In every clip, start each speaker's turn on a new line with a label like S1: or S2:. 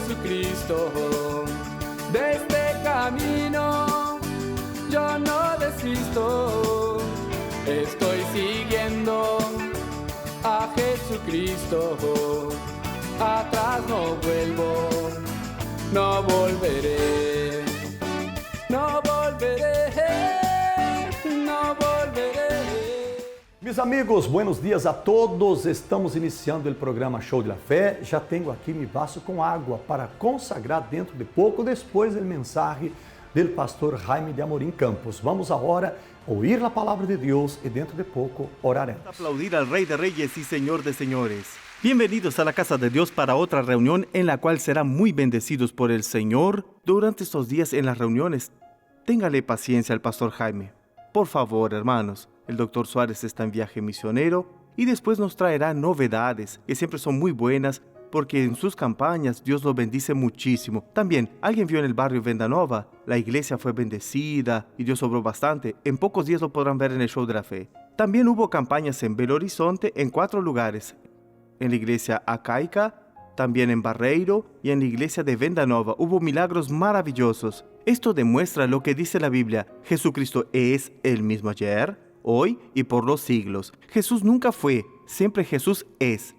S1: Jesucristo. De este camino yo no desisto, estoy siguiendo a Jesucristo. Atrás no vuelvo, no volveré, no volveré, no volveré.
S2: Meus amigos, buenos dias a todos. Estamos iniciando o programa Show de la Fé. Já tenho aqui meu vaso com água para consagrar dentro de pouco, depois do mensagem do pastor Jaime de Amorim Campos. Vamos agora oír a palavra de Deus e dentro de pouco oraremos.
S3: Aplaudir al Rey de Reyes y Señor de Señores. Bienvenidos a la casa de Dios para otra reunión en la cual serán muy bendecidos por el Señor. Durante estos días en las reuniones, téngale paciencia al pastor Jaime. Por favor, hermanos, el doctor Suárez está en viaje misionero y después nos traerá novedades que siempre son muy buenas porque en sus campañas Dios lo bendice muchísimo. También, alguien vio en el barrio Vendanova, la iglesia fue bendecida y Dios obró bastante. En pocos días lo podrán ver en el Show de la Fe. También hubo campañas en Belo Horizonte en 4 lugares. En la iglesia Acaica, también en Barreiro y en la iglesia de Vendanova hubo milagros maravillosos. Esto demuestra lo que dice la Biblia: Jesucristo es el mismo ayer, hoy y por los siglos. Jesús nunca fue, siempre Jesús es.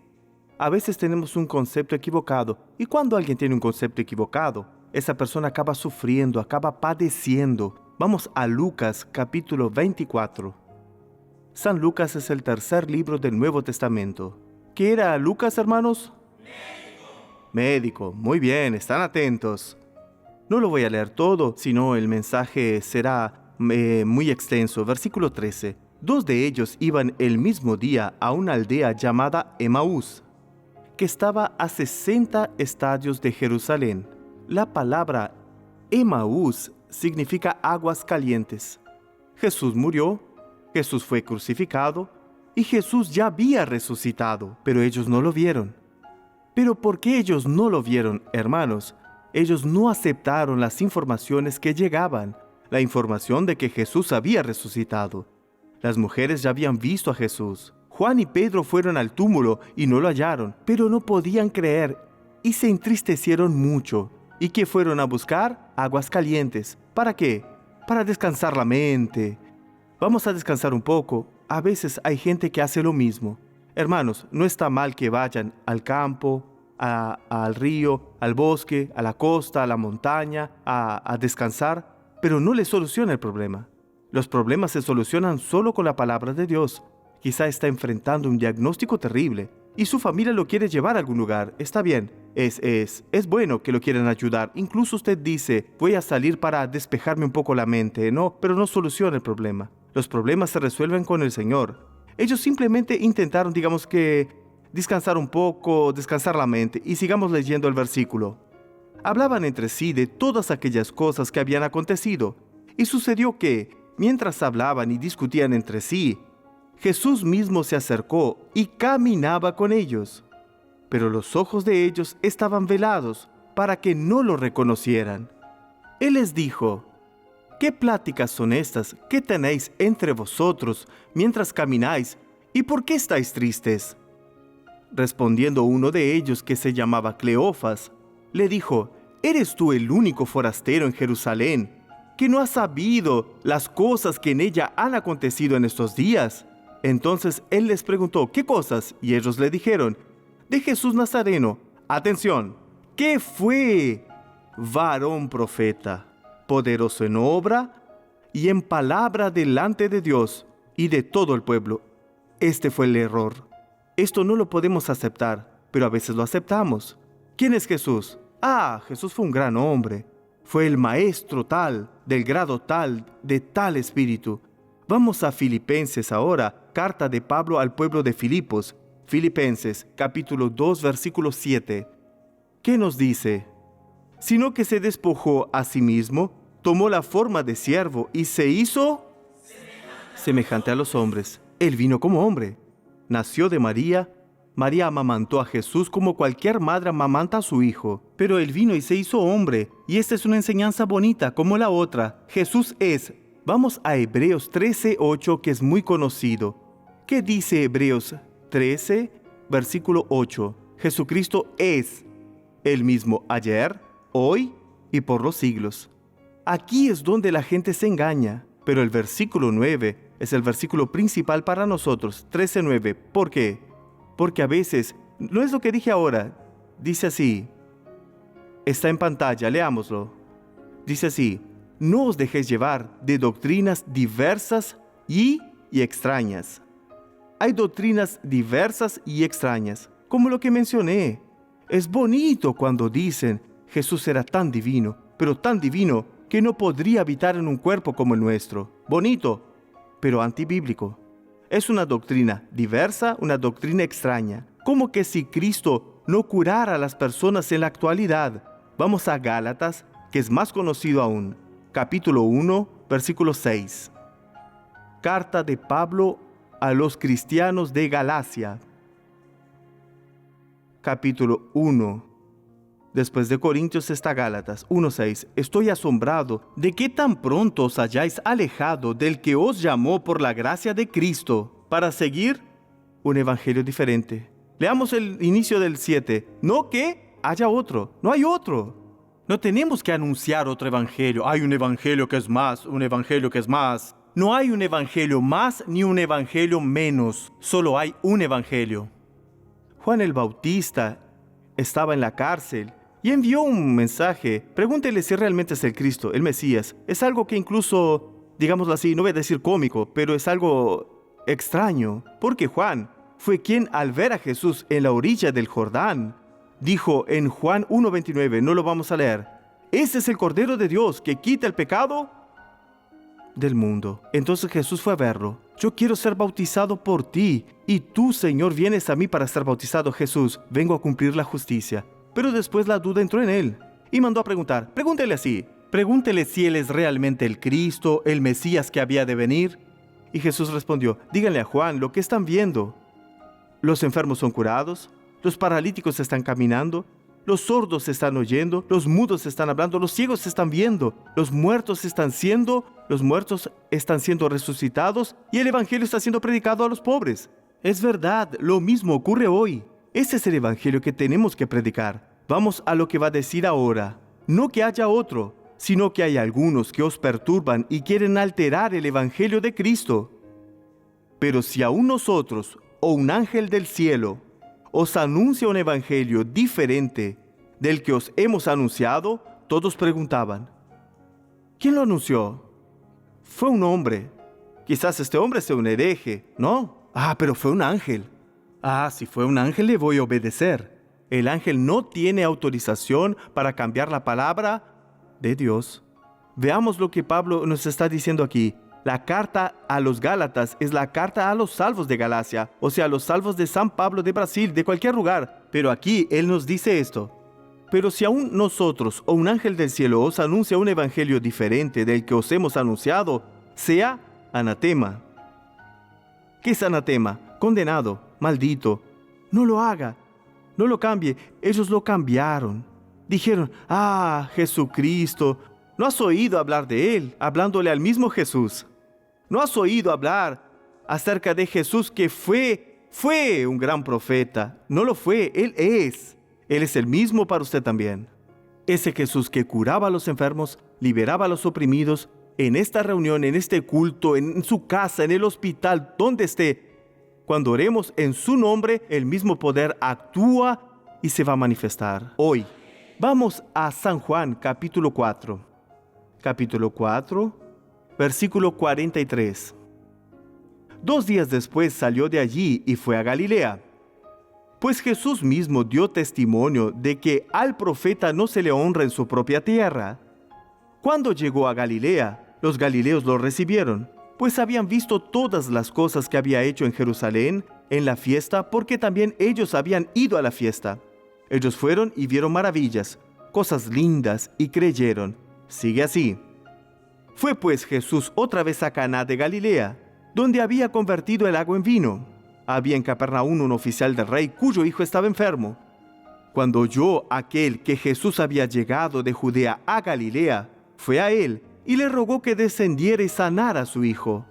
S3: A veces tenemos un concepto equivocado, y cuando alguien tiene un concepto equivocado, esa persona acaba sufriendo, acaba padeciendo. Vamos a Lucas capítulo 24. San Lucas es el tercer libro del Nuevo Testamento. ¿Qué era Lucas, hermanos? Médico. Muy bien, están atentos. No lo voy a leer todo, sino el mensaje será muy extenso. Versículo 13. 2 de ellos iban el mismo día a una aldea llamada Emaús, que estaba a 60 estadios de Jerusalén. La palabra Emaús significa aguas calientes. Jesús murió, Jesús fue crucificado y Jesús ya había resucitado, pero ellos no lo vieron. ¿Pero por qué ellos no lo vieron, hermanos? Ellos no aceptaron las informaciones que llegaban, la información de que Jesús había resucitado. Las mujeres ya habían visto a Jesús. Juan y Pedro fueron al túmulo y no lo hallaron, pero no podían creer y se entristecieron mucho. ¿Y qué fueron a buscar? Aguas calientes. ¿Para qué? Para descansar la mente. Vamos a descansar un poco. A veces hay gente que hace lo mismo. Hermanos, no está mal que vayan al campo, al río, al bosque, a la costa, a la montaña, a descansar, pero no les soluciona el problema. Los problemas se solucionan solo con la palabra de Dios. Quizá está enfrentando un diagnóstico terrible y su familia lo quiere llevar a algún lugar. Está bien, es bueno que lo quieran ayudar. Incluso usted dice, voy a salir para despejarme un poco la mente. No, pero no soluciona el problema. Los problemas se resuelven con el Señor. Ellos simplemente intentaron, digamos que, descansar un poco, descansar la mente. Y sigamos leyendo el versículo. Hablaban entre sí de todas aquellas cosas que habían acontecido. Y sucedió que, mientras hablaban y discutían entre sí, Jesús mismo se acercó y caminaba con ellos. Pero los ojos de ellos estaban velados para que no lo reconocieran. Él les dijo: ¿qué pláticas son estas que tenéis entre vosotros mientras camináis? ¿Y por qué estáis tristes? Respondiendo uno de ellos, que se llamaba Cleofas, le dijo: ¿eres tú el único forastero en Jerusalén que no ha sabido las cosas que en ella han acontecido en estos días? Entonces él les preguntó: ¿qué cosas? Y ellos le dijeron: de Jesús Nazareno. Atención, ¿qué fue? Varón profeta, poderoso en obra y en palabra delante de Dios y de todo el pueblo. Este fue el error. Esto no lo podemos aceptar, pero a veces lo aceptamos. ¿Quién es Jesús? Jesús fue un gran hombre. Fue el maestro tal, del grado tal, de tal espíritu. Vamos a Filipenses ahora, carta de Pablo al pueblo de Filipos. Filipenses, capítulo 2, versículo 7. ¿Qué nos dice? Sino que se despojó a sí mismo, tomó la forma de siervo y se hizo semejante a los hombres. Él vino como hombre. Nació de María. María amamantó a Jesús como cualquier madre amamanta a su hijo. Pero él vino y se hizo hombre. Y esta es una enseñanza bonita como la otra. Jesús es. Vamos a Hebreos 13:8, que es muy conocido. ¿Qué dice Hebreos 13, versículo 8? Jesucristo es. el mismo ayer, hoy y por los siglos. Aquí es donde la gente se engaña, pero el versículo 9 es el versículo principal para nosotros, 13:9. ¿Por qué? Porque a veces, no es lo que dije ahora, dice así, está en pantalla, leámoslo. Dice así, no os dejéis llevar de doctrinas diversas y extrañas. Hay doctrinas diversas y extrañas, como lo que mencioné. Es bonito cuando dicen, Jesús era tan divino, pero tan divino que no podría habitar en un cuerpo como el nuestro. Bonito, pero antibíblico. Es una doctrina diversa, una doctrina extraña. Como que si Cristo no curara a las personas en la actualidad. Vamos a Gálatas, que es más conocido aún. Capítulo 1, versículo 6. Carta de Pablo a los cristianos de Galacia. Capítulo 1. Después de Corintios está Gálatas 1:6. Estoy asombrado de que tan pronto os hayáis alejado del que os llamó por la gracia de Cristo para seguir un evangelio diferente. Leamos el inicio del 7. No que haya otro, no hay otro. No tenemos que anunciar otro evangelio. Hay un evangelio que es más, un evangelio que es más. No hay un evangelio más ni un evangelio menos. Solo hay un evangelio. Juan el Bautista estaba en la cárcel y envió un mensaje. Pregúntele si realmente es el Cristo, el Mesías. Es algo que incluso, digámoslo así, no voy a decir cómico, pero es algo extraño. Porque Juan fue quien, al ver a Jesús en la orilla del Jordán, dijo en Juan 1:29, no lo vamos a leer, ese es el Cordero de Dios que quita el pecado del mundo. Entonces Jesús fue a verlo. Yo quiero ser bautizado por ti, y tú, Señor, vienes a mí para ser bautizado. Jesús, vengo a cumplir la justicia. Pero después la duda entró en él, y mandó a preguntar. Pregúntele así, pregúntele si él es realmente el Cristo, el Mesías que había de venir. Y Jesús respondió, díganle a Juan lo que están viendo. Los enfermos son curados, los paralíticos están caminando, los sordos están oyendo, los mudos están hablando, los ciegos están viendo, los muertos están siendo resucitados, y el evangelio está siendo predicado a los pobres. Es verdad, lo mismo ocurre hoy. Ese es el evangelio que tenemos que predicar. Vamos a lo que va a decir ahora. No que haya otro, sino que hay algunos que os perturban y quieren alterar el evangelio de Cristo. Pero si aún nosotros, o un ángel del cielo, os anuncia un evangelio diferente del que os hemos anunciado, todos preguntaban, ¿quién lo anunció? Fue un hombre. Quizás este hombre sea un hereje, ¿no? Pero fue un ángel. Si fue un ángel, le voy a obedecer. El ángel no tiene autorización para cambiar la palabra de Dios. Veamos lo que Pablo nos está diciendo aquí. La carta a los Gálatas es la carta a los salvos de Galacia, o sea, los salvos de San Pablo de Brasil, de cualquier lugar. Pero aquí él nos dice esto. Pero si aún nosotros o un ángel del cielo os anuncia un evangelio diferente del que os hemos anunciado, sea anatema. ¿Qué es anatema? Condenado, maldito. No lo haga, no lo cambie. Ellos lo cambiaron. Dijeron, Jesucristo. ¿No has oído hablar de él, hablándole al mismo Jesús? ¿No has oído hablar acerca de Jesús que fue un gran profeta? No lo fue, Él es el mismo para usted también. Ese Jesús que curaba a los enfermos, liberaba a los oprimidos, en esta reunión, en este culto, en su casa, en el hospital, donde esté. Cuando oremos en su nombre, el mismo poder actúa y se va a manifestar. Hoy, vamos a San Juan, capítulo 4. Capítulo 4, versículo 43. 2 días después salió de allí y fue a Galilea. Pues Jesús mismo dio testimonio de que al profeta no se le honra en su propia tierra. Cuando llegó a Galilea, los galileos lo recibieron, pues habían visto todas las cosas que había hecho en Jerusalén en la fiesta, porque también ellos habían ido a la fiesta. Ellos fueron y vieron maravillas, cosas lindas, y creyeron. Sigue así. Fue pues Jesús otra vez a Caná de Galilea, donde había convertido el agua en vino. Había en Capernaum un oficial del rey cuyo hijo estaba enfermo. Cuando oyó aquel que Jesús había llegado de Judea a Galilea, fue a él y le rogó que descendiera y sanara a su hijo,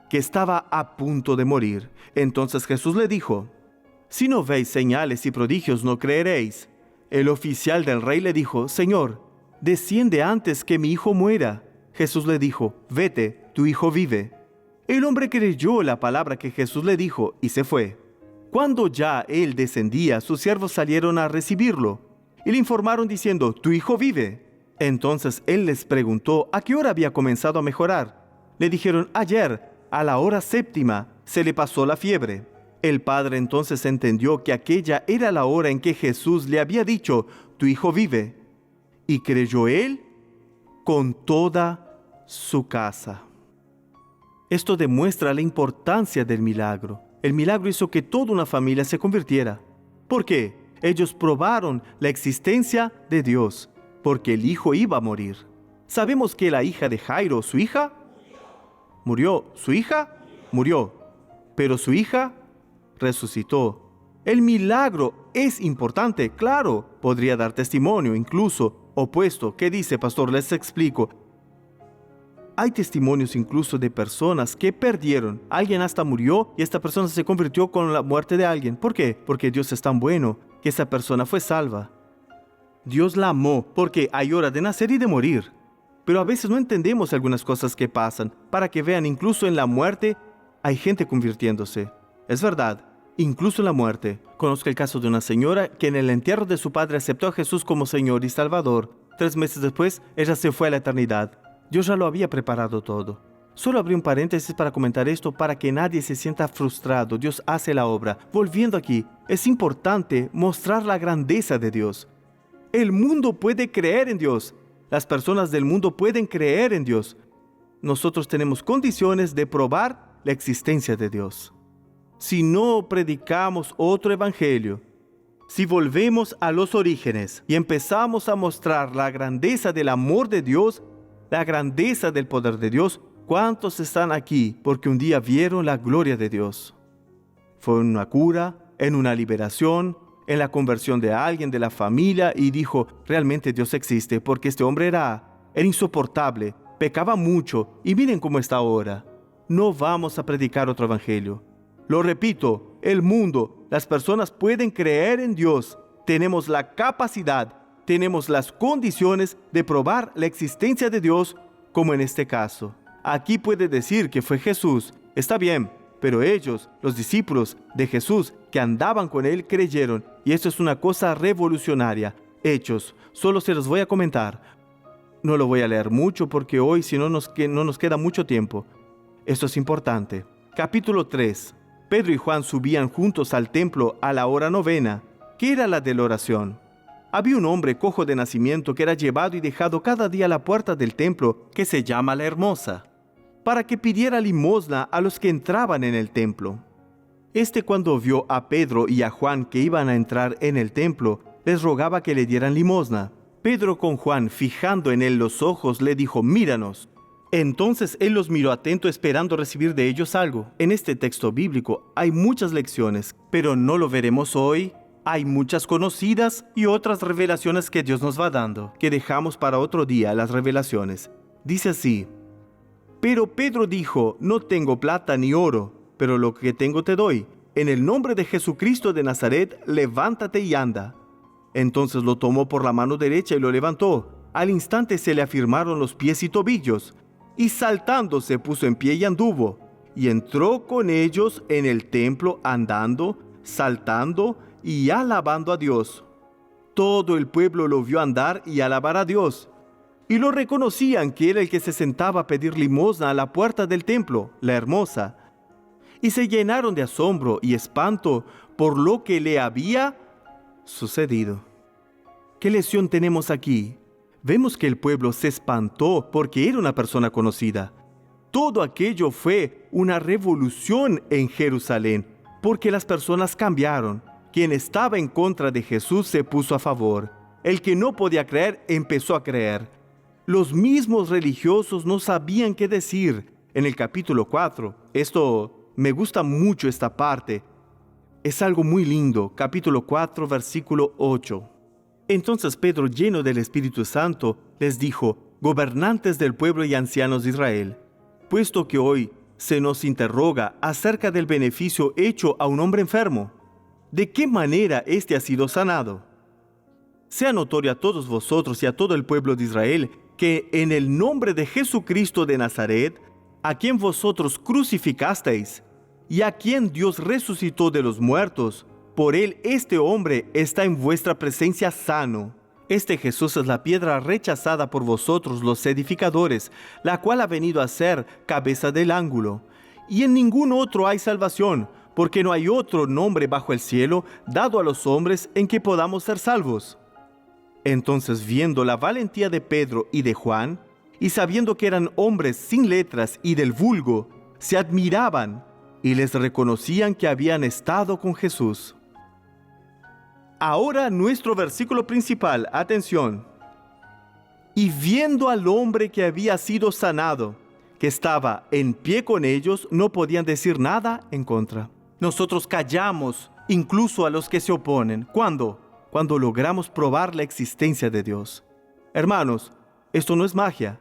S3: que estaba a punto de morir. Entonces Jesús le dijo, si no veis señales y prodigios, no creeréis. El oficial del rey le dijo: Señor, desciende antes que mi hijo muera. Jesús le dijo: vete, tu hijo vive. El hombre creyó la palabra que Jesús le dijo y se fue. Cuando ya él descendía, sus siervos salieron a recibirlo y le informaron diciendo: tu hijo vive. Entonces él les preguntó a qué hora había comenzado a mejorar. Le dijeron: ayer, a la hora 7ª, se le pasó la fiebre. El padre entonces entendió que aquella era la hora en que Jesús le había dicho: tu hijo vive. Y creyó él con toda su casa. Esto demuestra la importancia del milagro. El milagro hizo que toda una familia se convirtiera. ¿Por qué? Ellos probaron la existencia de Dios, porque el hijo iba a morir. Sabemos que la hija de Jairo, su hija, murió. Su hija murió, pero su hija resucitó. El milagro es importante, claro. Podría dar testimonio, incluso opuesto. ¿Qué dice, pastor? Les explico. Hay testimonios incluso de personas que perdieron. Alguien hasta murió y esta persona se convirtió con la muerte de alguien. ¿Por qué? Porque Dios es tan bueno que esa persona fue salva. Dios la amó porque hay hora de nacer y de morir. Pero a veces no entendemos algunas cosas que pasan. Para que vean, incluso en la muerte hay gente convirtiéndose. Es verdad, incluso en la muerte. Conozco el caso de una señora que en el entierro de su padre aceptó a Jesús como Señor y Salvador. 3 meses después, ella se fue a la eternidad. Dios ya lo había preparado todo. Solo abrí un paréntesis para comentar esto para que nadie se sienta frustrado. Dios hace la obra. Volviendo aquí, es importante mostrar la grandeza de Dios. El mundo puede creer en Dios. Las personas del mundo pueden creer en Dios. Nosotros tenemos condiciones de probar la existencia de Dios. Si no predicamos otro evangelio, si volvemos a los orígenes y empezamos a mostrar la grandeza del amor de Dios, la grandeza del poder de Dios, ¿cuántos están aquí porque un día vieron la gloria de Dios? Fue en una cura, en una liberación, en la conversión de alguien de la familia y dijo: realmente Dios existe, porque este hombre era insoportable, pecaba mucho y miren cómo está ahora. No vamos a predicar otro evangelio. Lo repito, el mundo, las personas pueden creer en Dios. Tenemos la capacidad, tenemos las condiciones de probar la existencia de Dios, como en este caso. Aquí puede decir que fue Jesús, está bien, pero ellos, los discípulos de Jesús que andaban con él, creyeron, y esto es una cosa revolucionaria. Hechos, solo se los voy a comentar. No lo voy a leer mucho porque hoy si no nos queda mucho tiempo. Esto es importante. Capítulo 3. Pedro y Juan subían juntos al templo a la hora 9, que era la de la oración. Había un hombre cojo de nacimiento que era llevado y dejado cada día a la puerta del templo, que se llama La Hermosa, para que pidiera limosna a los que entraban en el templo. Cuando vio a Pedro y a Juan que iban a entrar en el templo, les rogaba que le dieran limosna. Pedro, con Juan fijando en él los ojos, le dijo: míranos. Entonces él los miró atento, esperando recibir de ellos algo. En este texto bíblico hay muchas lecciones, pero no lo veremos hoy. Hay muchas conocidas y otras revelaciones que Dios nos va dando, que dejamos para otro día las revelaciones. Dice así: pero Pedro dijo: no tengo plata ni oro, pero lo que tengo te doy. En el nombre de Jesucristo de Nazaret, levántate y anda. Entonces lo tomó por la mano derecha y lo levantó. Al instante se le afirmaron los pies y tobillos, y saltando se puso en pie y anduvo. Y entró con ellos en el templo andando, saltando y alabando a Dios. Todo el pueblo lo vio andar y alabar a Dios, y lo reconocían que era el que se sentaba a pedir limosna a la puerta del templo, La Hermosa, y se llenaron de asombro y espanto por lo que le había sucedido. ¿Qué lección tenemos aquí? Vemos que el pueblo se espantó porque era una persona conocida. Todo aquello fue una revolución en Jerusalén, porque las personas cambiaron. Quien estaba en contra de Jesús se puso a favor. El que no podía creer empezó a creer. Los mismos religiosos no sabían qué decir. En el capítulo 4, me gusta mucho esta parte. Es algo muy lindo. Capítulo 4, versículo 8. Entonces Pedro, lleno del Espíritu Santo, les dijo: gobernantes del pueblo y ancianos de Israel, puesto que hoy se nos interroga acerca del beneficio hecho a un hombre enfermo, ¿de qué manera éste ha sido sanado? sea notorio a todos vosotros y a todo el pueblo de Israel que en el nombre de Jesucristo de Nazaret, a quien vosotros crucificasteis y a quien Dios resucitó de los muertos, por él este hombre está en vuestra presencia sano. Este Jesús es la piedra rechazada por vosotros los edificadores, la cual ha venido a ser cabeza del ángulo. Y en ningún otro hay salvación, porque no hay otro nombre bajo el cielo dado a los hombres en que podamos ser salvos. Entonces, viendo la valentía de Pedro y de Juan, y sabiendo que eran hombres sin letras y del vulgo, se admiraban y les reconocían que habían estado con Jesús. Ahora nuestro versículo principal, atención. Y viendo al hombre que había sido sanado, que estaba en pie con ellos, no podían decir nada en contra. Nosotros callamos incluso a los que se oponen. ¿Cuándo? Cuando logramos probar la existencia de Dios. Hermanos, esto no es magia.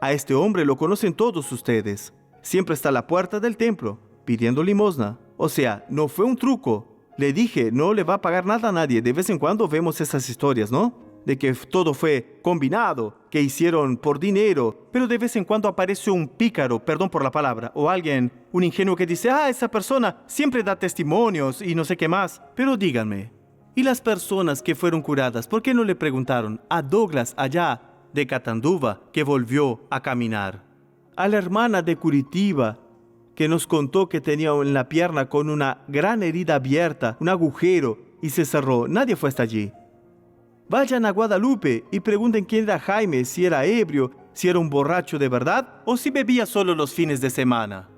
S3: A este hombre lo conocen todos ustedes. Siempre está a la puerta del templo, pidiendo limosna. O sea, no fue un truco. Le dije, no le va a pagar nada a nadie. De vez en cuando vemos esas historias, ¿no? De que todo fue combinado, que hicieron por dinero. Pero de vez en cuando aparece un pícaro, perdón por la palabra, o alguien, un ingenuo que dice, esa persona siempre da testimonios y no sé qué más. Pero díganme, ¿y las personas que fueron curadas, por qué no le preguntaron a Douglas allá de Catanduva que volvió a caminar? A la hermana de Curitiba que nos contó que tenía en la pierna con una gran herida abierta, un agujero, y se cerró. Nadie fue hasta allí. Vayan a Guadalupe y pregunten quién era Jaime, si era ebrio, si era un borracho de verdad, o si bebía solo los fines de semana,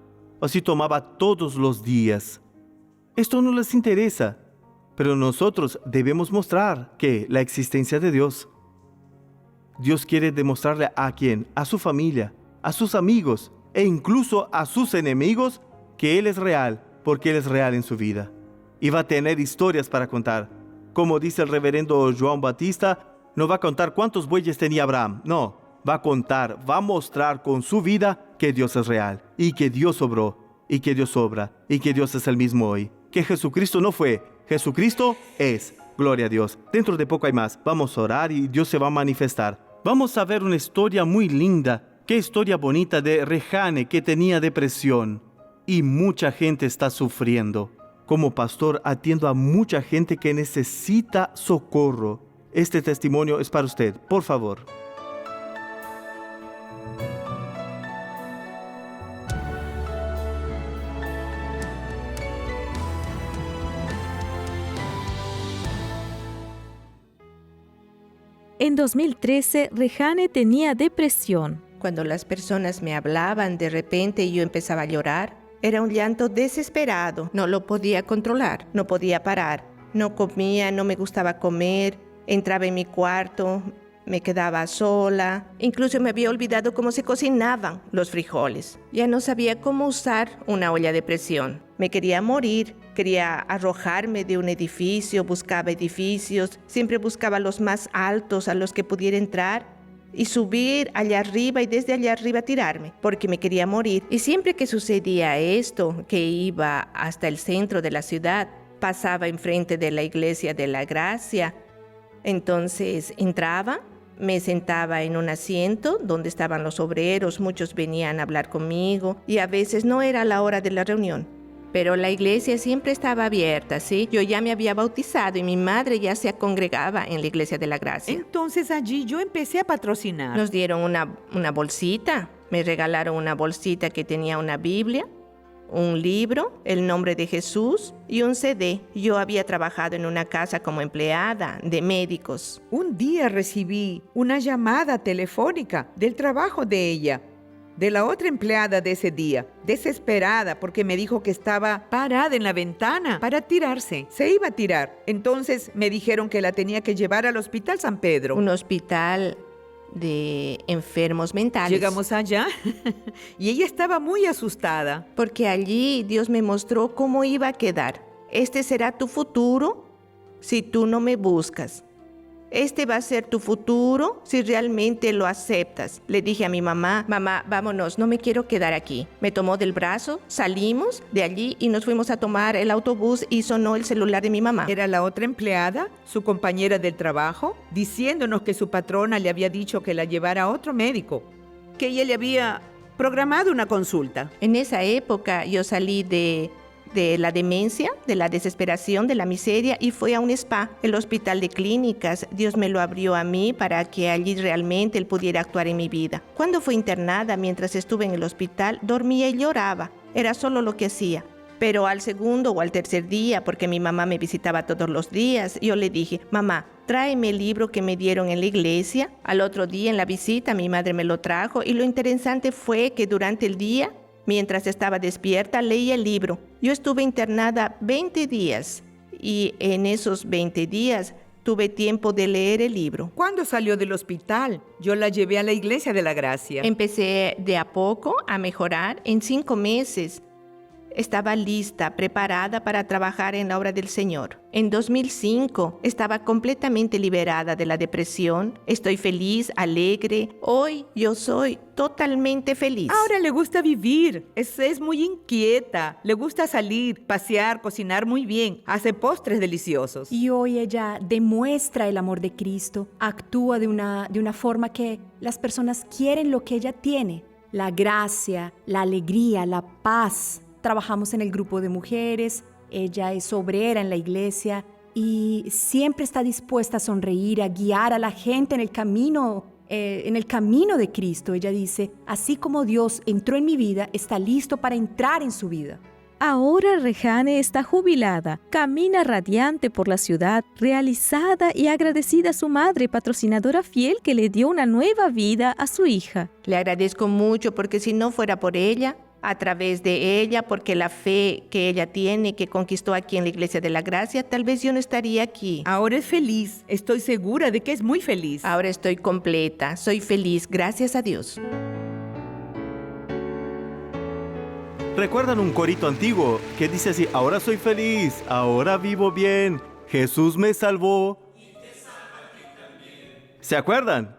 S3: o si tomaba todos los días. Esto no les interesa, pero nosotros debemos mostrar que la existencia de Dios. Dios quiere demostrarle a quién, a su familia, a sus amigos, e incluso a sus enemigos, que Él es real, porque Él es real en su vida. Y va a tener historias para contar. Como dice el reverendo João Batista, no va a contar cuántos bueyes tenía Abraham. No, va a contar, va a mostrar con su vida que Dios es real, y que Dios obró, y que Dios obra, y que Dios es el mismo hoy. Que Jesucristo no fue, Jesucristo es. Gloria a Dios. Dentro de poco hay más. Vamos a orar y Dios se va a manifestar. Vamos a ver una historia muy linda. Qué historia bonita de Rejane, que tenía depresión. Y mucha gente está sufriendo. Como pastor atiendo a mucha gente que necesita socorro. Este testimonio es para usted, por favor.
S4: En 2013, Rejane tenía depresión.
S5: Cuando las personas me hablaban de repente y yo empezaba a llorar, era un llanto desesperado. No lo podía controlar, no podía parar. No comía, no me gustaba comer, entraba en mi cuarto, me quedaba sola. Incluso me había olvidado cómo se cocinaban los frijoles. Ya no sabía cómo usar una olla de presión. Me quería morir, quería arrojarme de un edificio, buscaba edificios, siempre buscaba los más altos a los que pudiera entrar y subir allá arriba y desde allá arriba tirarme, porque me quería morir. Y siempre que sucedía esto, que iba hasta el centro de la ciudad, pasaba enfrente de la iglesia de la Gracia, entonces entraba, me sentaba en un asiento donde estaban los obreros, muchos venían a hablar conmigo y a veces no era la hora de la reunión. Pero la iglesia siempre estaba abierta, ¿sí? Yo ya me había bautizado y mi madre ya se congregaba en la iglesia de la Gracia.
S6: Entonces allí yo empecé a patrocinar.
S5: Nos dieron una bolsita, me regalaron una bolsita que tenía una Biblia, un libro, el nombre de Jesús y un CD. Yo había trabajado en una casa como empleada de médicos.
S6: Un día recibí una llamada telefónica del trabajo de ella, de la otra empleada de ese día, desesperada porque me dijo que estaba parada en la ventana para tirarse. Se iba a tirar. Entonces me dijeron que la tenía que llevar al Hospital San Pedro.
S5: Un hospital de enfermos mentales.
S6: Llegamos allá y ella estaba muy asustada.
S5: Porque allí Dios me mostró cómo iba a quedar. Este será tu futuro si tú no me buscas. Este va a ser tu futuro si realmente lo aceptas. Le dije a mi mamá, mamá, vámonos, no me quiero quedar aquí. Me tomó del brazo, salimos de allí y nos fuimos a tomar el autobús y sonó el celular de mi mamá.
S6: Era la otra empleada, su compañera del trabajo, diciéndonos que su patrona le había dicho que la llevara a otro médico, que ella le había programado una consulta.
S5: En esa época yo salí de la demencia, de la desesperación, de la miseria y fui a un spa, el hospital de clínicas. Dios me lo abrió a mí para que allí realmente Él pudiera actuar en mi vida. Cuando fui internada, mientras estuve en el hospital, dormía y lloraba. Era solo lo que hacía. Pero al segundo o al tercer día, porque mi mamá me visitaba todos los días, yo le dije, mamá, tráeme el libro que me dieron en la iglesia. Al otro día en la visita mi madre me lo trajo y lo interesante fue que durante el día, mientras estaba despierta, leía el libro. Yo estuve internada 20 días y en esos 20 días tuve tiempo de leer el libro.
S6: ¿Cuándo salió del hospital? Yo la llevé a la Iglesia de la Gracia.
S5: Empecé de a poco a mejorar. En 5 meses estaba lista, preparada para trabajar en la obra del Señor. En 2005 estaba completamente liberada de la depresión. Estoy feliz, alegre. Hoy yo soy totalmente feliz.
S6: Ahora le gusta vivir, es muy inquieta, le gusta salir, pasear, cocinar muy bien, hace postres deliciosos.
S7: Y hoy ella demuestra el amor de Cristo, actúa de una forma que las personas quieren lo que ella tiene, la gracia, la alegría, la paz. Trabajamos en el grupo de mujeres, ella es obrera en la iglesia y siempre está dispuesta a sonreír, a guiar a la gente en el camino de Cristo. Ella dice, así como Dios entró en mi vida, está listo para entrar en su vida.
S4: Ahora Rejane está jubilada, camina radiante por la ciudad, realizada y agradecida a su madre, patrocinadora fiel que le dio una nueva vida a su hija.
S5: Le agradezco mucho porque si no fuera por ella, a través de ella, porque la fe que ella tiene, que conquistó aquí en la Iglesia de la Gracia, tal vez yo no estaría aquí.
S6: Ahora es feliz, estoy segura de que es muy feliz.
S5: Ahora estoy completa, soy feliz, gracias a Dios.
S3: ¿Recuerdan un corito antiguo que dice así? Ahora soy feliz, ahora vivo bien, Jesús me salvó. ¿Se acuerdan?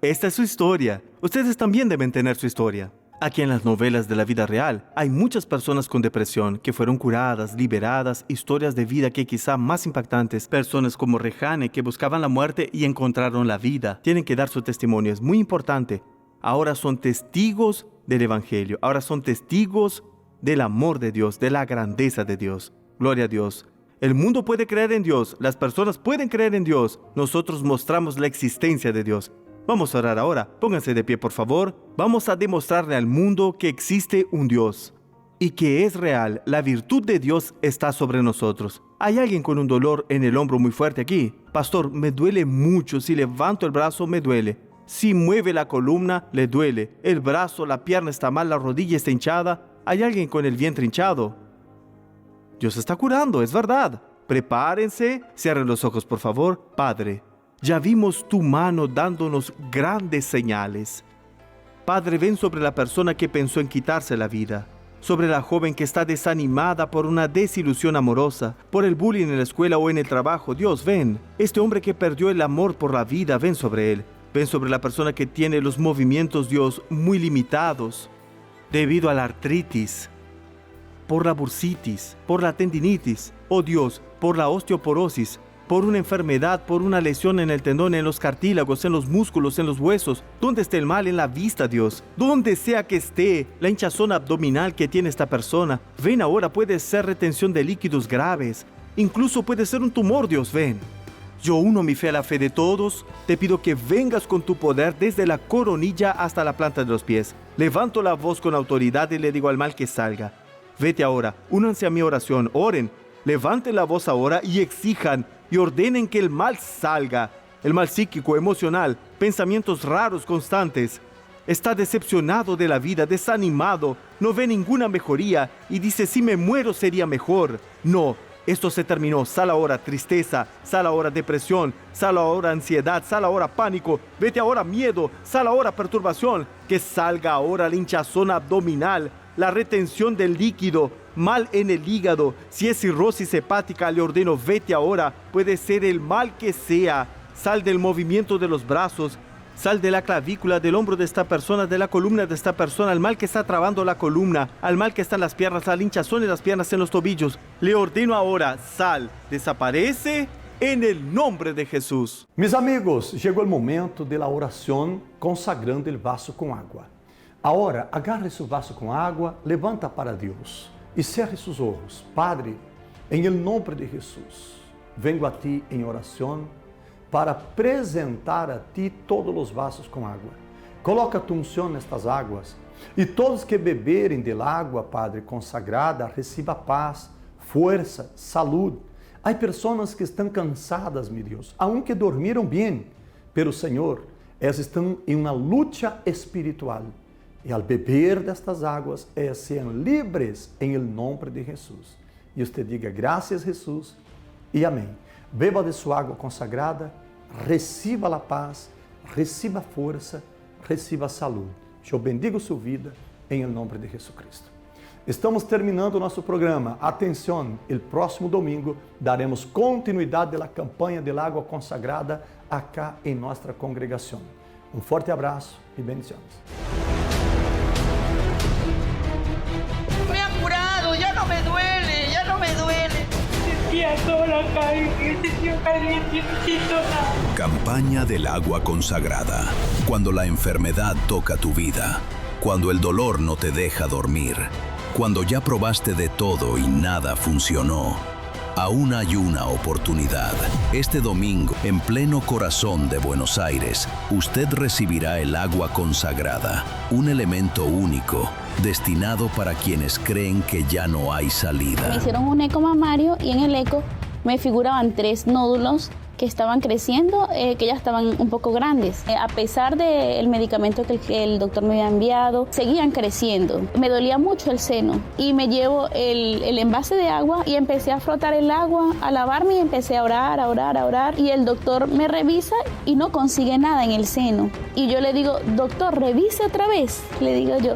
S3: Esta es su historia. Ustedes también deben tener su historia. Aquí en las novelas de la vida real hay muchas personas con depresión que fueron curadas, liberadas, historias de vida que quizá más impactantes, personas como Rejane que buscaban la muerte y encontraron la vida. Tienen que dar su testimonio, es muy importante. Ahora son testigos del Evangelio, ahora son testigos del amor de Dios, de la grandeza de Dios. Gloria a Dios. El mundo puede creer en Dios, las personas pueden creer en Dios, nosotros mostramos la existencia de Dios. Vamos a orar ahora. Pónganse de pie, por favor. Vamos a demostrarle al mundo que existe un Dios y que es real. La virtud de Dios está sobre nosotros. ¿Hay alguien con un dolor en el hombro muy fuerte aquí? Pastor, me duele mucho. Si levanto el brazo, me duele. Si mueve la columna, le duele. El brazo, la pierna está mal, la rodilla está hinchada. ¿Hay alguien con el vientre hinchado? Dios está curando, es verdad. Prepárense. Cierren los ojos, por favor. Padre, ya vimos tu mano dándonos grandes señales. Padre, ven sobre la persona que pensó en quitarse la vida, sobre la joven que está desanimada por una desilusión amorosa, por el bullying en la escuela o en el trabajo. Dios, ven. Este hombre que perdió el amor por la vida, ven sobre él. Ven sobre la persona que tiene los movimientos, Dios, muy limitados, debido a la artritis, por la bursitis, por la tendinitis, oh Dios, por la osteoporosis, por una enfermedad, por una lesión en el tendón, en los cartílagos, en los músculos, en los huesos. ¿Dónde está el mal? En la vista, Dios. Donde sea que esté, la hinchazón abdominal que tiene esta persona. Ven ahora, puede ser retención de líquidos graves. Incluso puede ser un tumor, Dios, ven. Yo uno mi fe a la fe de todos. Te pido que vengas con tu poder desde la coronilla hasta la planta de los pies. Levanto la voz con autoridad y le digo al mal que salga. Vete ahora, únanse a mi oración, oren. Levanten la voz ahora y exijan y ordenen que el mal salga. El mal psíquico, emocional, pensamientos raros constantes. Está decepcionado de la vida, desanimado, no ve ninguna mejoría y dice, si me muero sería mejor. No, esto se terminó. Sal ahora tristeza, sal ahora depresión, sal ahora ansiedad, sal ahora pánico, vete ahora miedo, sal ahora perturbación. Que salga ahora la hinchazón abdominal, la retención del líquido, mal en el hígado. Si es cirrosis hepática, le ordeno, vete ahora. Puede ser el mal que sea. Sal del movimiento de los brazos, sal de la clavícula, del hombro de esta persona, de la columna de esta persona, al mal que está trabando la columna, al mal que está en las piernas, al hinchazón en las piernas, en los tobillos. Le ordeno ahora, sal, desaparece en el nombre de Jesús.
S2: Mis amigos, llegó el momento de la oración consagrando el vaso con agua. Ahora, agarre su vaso con agua, levanta para Dios y cierre sus ojos. Padre, en el nombre de Jesús, vengo a ti en oración para apresentar a ti todos os vasos com água. Coloca tu unção nestas águas e todos que beberem del água, Padre, consagrada, receba paz, força, saúde. Há pessoas que estão cansadas, meu Deus, aunque dormiram bem, pero Senhor, elas estão em uma luta espiritual. E ao beber destas águas, elas sejam livres em nome de Jesus. E você diga, graças, Jesus, e amém. Beba de sua água consagrada, receba a paz, receba força, receba saúde. Eu bendigo sua vida em nome de Jesus Cristo. Estamos terminando nosso programa. Atenção, o próximo domingo daremos continuidade à campanha de água consagrada acá em nossa congregação. Um forte abraço e bendições.
S8: Me ha curado, ya no me duele, ya no me duele. Sentía toda la carne, sentía caliente, no siento nada.
S9: Campaña del agua consagrada. Cuando la enfermedad toca tu vida, cuando el dolor no te deja dormir, cuando ya probaste de todo y nada funcionó, aún hay una oportunidad. Este domingo, en pleno corazón de Buenos Aires, usted recibirá el agua consagrada, un elemento único, destinado para quienes creen que ya no hay salida.
S10: Me hicieron un eco mamario y en el eco me figuraban 3 nódulos que estaban creciendo, que ya estaban un poco grandes. A pesar del medicamento que el doctor me había enviado, seguían creciendo. Me dolía mucho el seno y me llevo el envase de agua y empecé a frotar el agua, a lavarme y empecé a orar. Y el doctor me revisa y no consigue nada en el seno. Y yo le digo, doctor, revise otra vez, le digo yo.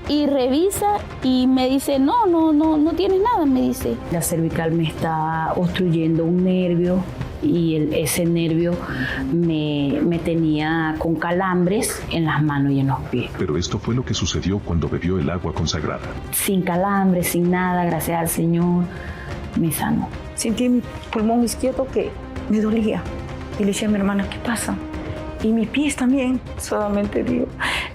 S10: Y revisa y me dice, no tienes nada, me dice.
S11: La cervical me está obstruyendo un nervio y ese nervio me tenía con calambres en las manos y en los pies.
S12: Pero esto fue lo que sucedió cuando bebió el agua consagrada.
S11: Sin calambres, sin nada, gracias al Señor, me sanó. Sentí mi pulmón izquierdo que me dolía. Y le dije a mi hermana, ¿qué pasa? Y mis pies también. Solamente digo,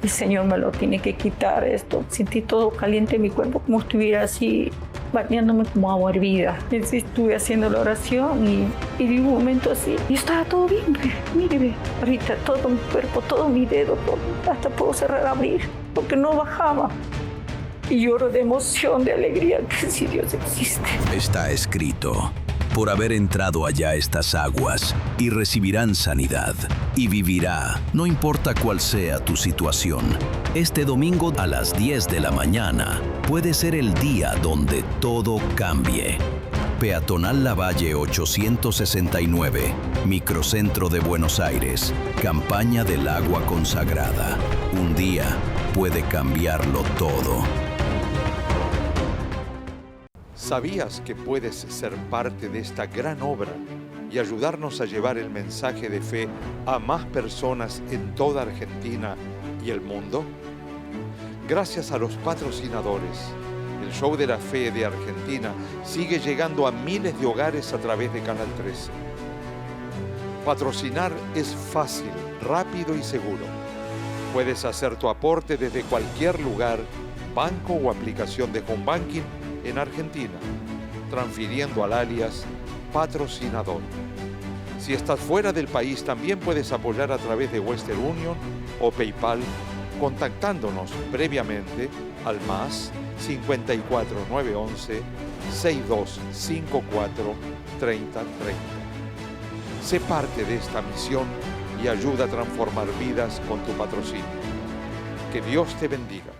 S11: el Señor me lo tiene que quitar esto. Sentí todo caliente en mi cuerpo, como estuviera así, bañándome como agua hervida. Entonces estuve haciendo la oración y de un momento así, y estaba todo bien. Mire, ahorita todo mi cuerpo, todo mi dedo, todo, hasta puedo cerrar, abrir, porque no bajaba. Y lloro de emoción, de alegría, que si Dios existe.
S9: Está escrito, por haber entrado allá estas aguas, y recibirán sanidad, y vivirá, no importa cuál sea tu situación. Este domingo a las 10 de la mañana puede ser el día donde todo cambie. Peatonal Lavalle 869, Microcentro de Buenos Aires, campaña del agua consagrada. Un día puede cambiarlo todo.
S13: ¿Sabías que puedes ser parte de esta gran obra y ayudarnos a llevar el mensaje de fe a más personas en toda Argentina y el mundo? Gracias a los patrocinadores, el Show de la Fe de Argentina sigue llegando a miles de hogares a través de Canal 13. Patrocinar es fácil, rápido y seguro. Puedes hacer tu aporte desde cualquier lugar, banco o aplicación de home banking en Argentina, transfiriendo al alias patrocinador. Si estás fuera del país, también puedes apoyar a través de Western Union o PayPal, contactándonos previamente al más 54 911 6254 3030. Sé parte de esta misión y ayuda a transformar vidas con tu patrocinio. Que Dios te bendiga.